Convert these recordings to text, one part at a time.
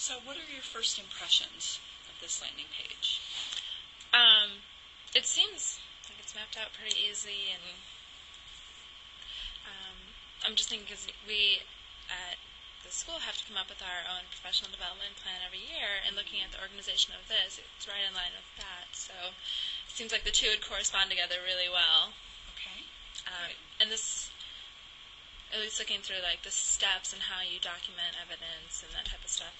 So what are your first impressions of this landing page? It seems like it's mapped out pretty easy, and I'm just thinking because we at the school have to come up with our own professional development plan every year, and looking at the organization of this, it's right in line with that. So it seems like the two would correspond together really well. Okay. And this, at least looking through like the steps and how you document evidence and that type of stuff,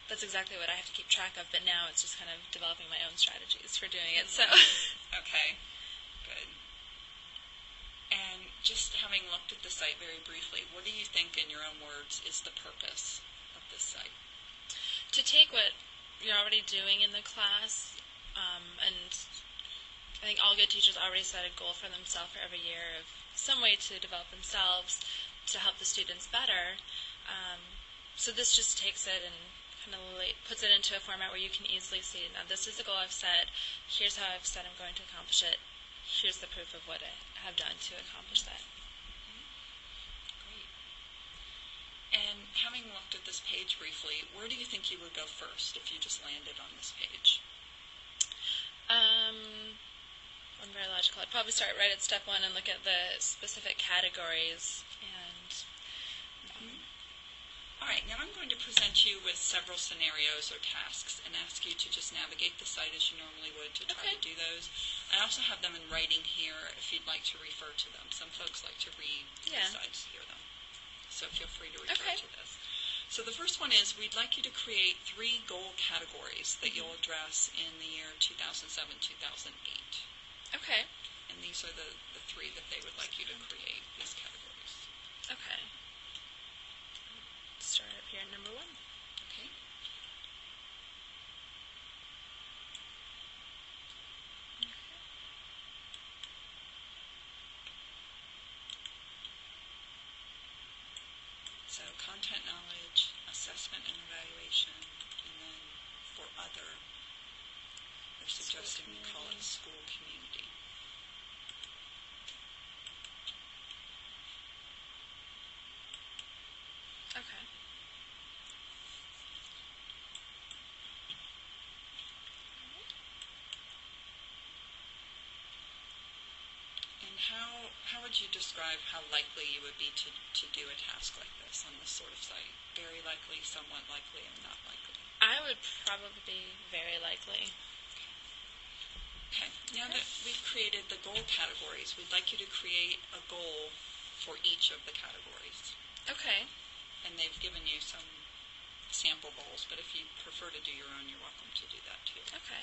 that's exactly what I have to keep track of, but now it's just kind of developing my own strategies for doing it. So, okay, good. And just having looked at the site very briefly, what do you think, in your own words, is the purpose of this site? To take what you're already doing in the class, and I think all good teachers already set a goal for themselves for every year of some way to develop themselves to help the students better. So this just takes it and kind of puts it into a format where you can easily see, now this is the goal I've set, here's how I've said I'm going to accomplish it, here's the proof of what I have done to accomplish that. Great. And having looked at this page briefly, where do you think you would go first if you just landed on this page? I'm very logical. I'd probably start right at step 1 and look at the specific categories. And all right, now I'm going to present you with several scenarios or tasks and ask you to just navigate the site as you normally would to try to do those. I also have them in writing here if you'd like to refer to them. Some folks like to read the sites to hear them. So feel free to refer to this. So the first one is, we'd like you to create 3 goal categories that you'll address in the year 2007-2008. Okay. And these are the 3 that they would like you to create, these categories. Okay. Start up here at number 1. Okay. So content knowledge, assessment and evaluation, and then for other, they're suggesting we call it school community. Okay. And how would you describe how likely you would be to do a task like this on this sort of site? Very likely, somewhat likely, and not likely? I would probably be very likely. Okay. Now that we've created the goal categories, we'd like you to create a goal for each of the categories. Okay. And they've given you some sample goals, but if you prefer to do your own, you're welcome to do that too. Okay.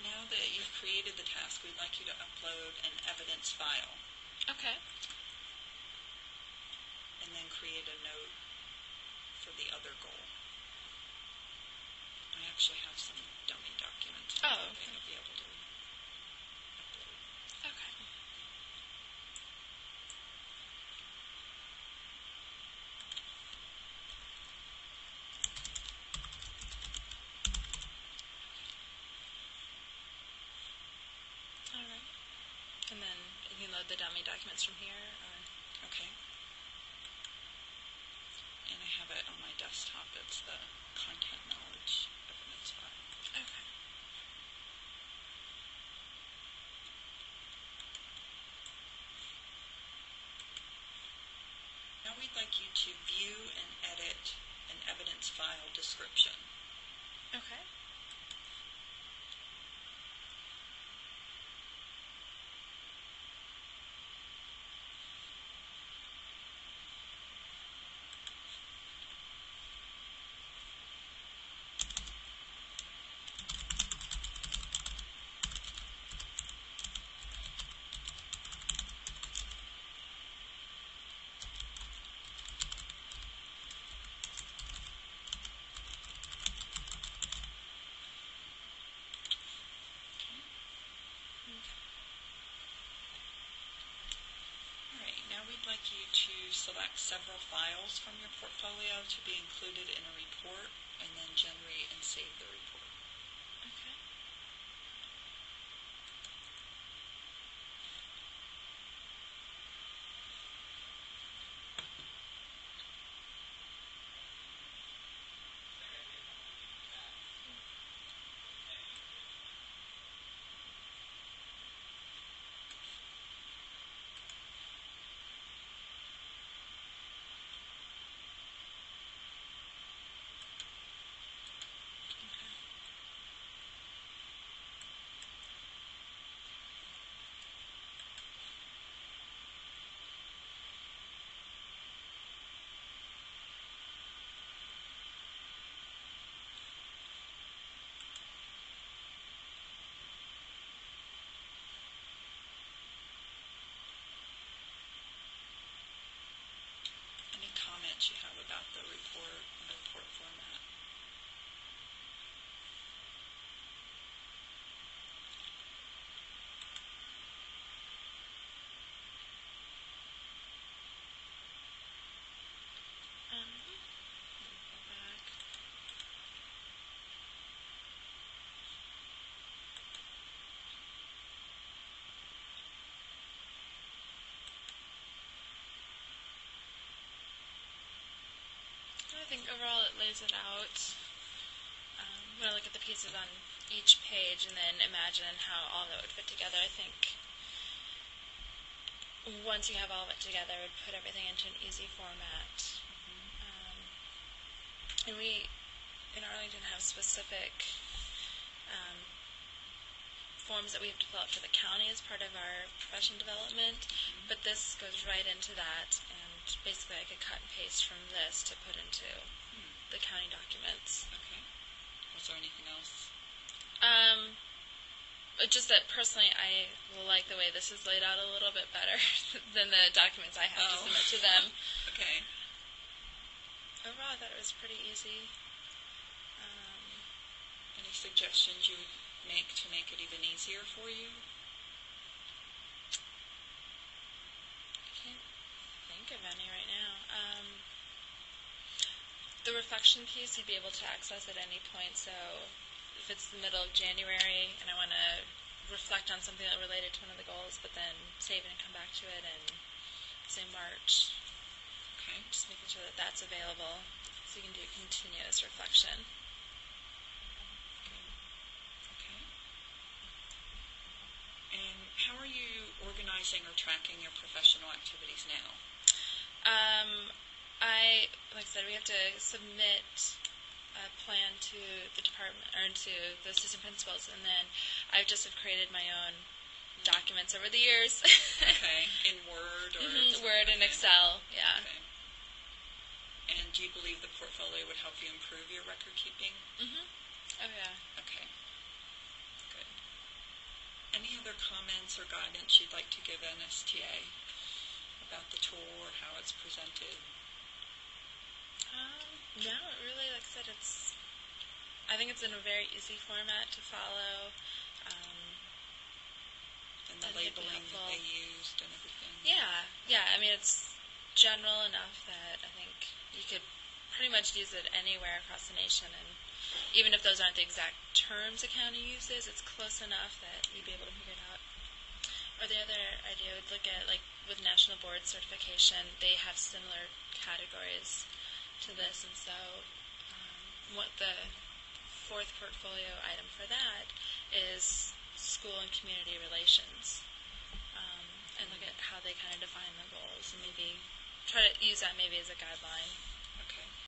Now that you've created the task, we'd like you to upload an evidence file. Okay. And then create a note for the other goal. I actually have some dummy documents that you'll be able to upload. Okay. All right. And then you can load the dummy documents from here, or? Okay. And I have it on my desktop. It's the content knowledge evidence file. Okay. Now we'd like you to view and edit an evidence file description. select several files from your portfolio to be included in a report, and then generate and save the report. Okay. Any comments you have about the report and the report format? Go back. I think overall it lays it out. When I look at the pieces on each page and then imagine how all that would fit together, I think once you have all of it together, it would put everything into an easy format. And we in Arlington have specific forms that we have developed for the county as part of our professional development, but this goes right into that, and basically I could cut and paste from this to put into the county documents. Okay. Was there anything else? Just that personally I like the way this is laid out a little bit better than the documents I have to submit to them. Okay. Overall I thought it was pretty easy. Any suggestions you would make to make it even easier for you? I can't think of any right now. The reflection piece you'd be able to access at any point, so if it's the middle of January and I want to reflect on something that related to one of the goals, but then save it and come back to it in, say, March. Okay. Just making sure that that's available so you can do continuous reflection. Okay. And how are you organizing or tracking your professional activities now? Like I said, we have to submit a plan to the department or to the assistant principals, and then I've just have created my own documents over the years. Okay. In Word or Word and Excel, yeah. Okay. And do you believe the portfolio would help you improve your record keeping? Oh yeah. Okay. Good. Any other comments or guidance you'd like to give NSTA about the tool or how it's presented? No, really, like I said, I think it's in a very easy format to follow. And the labeling that they used and everything? Yeah. I mean, it's general enough that I think you could pretty much use it anywhere across the nation, and even if those aren't the exact terms a county uses, it's close enough that you'd be able to figure it out. Or the other idea would look at, like, with National Board Certification, they have similar categories to this, and so what the fourth portfolio item for that is school and community relations, and look at how they kind of define the goals, and maybe try to use that maybe as a guideline.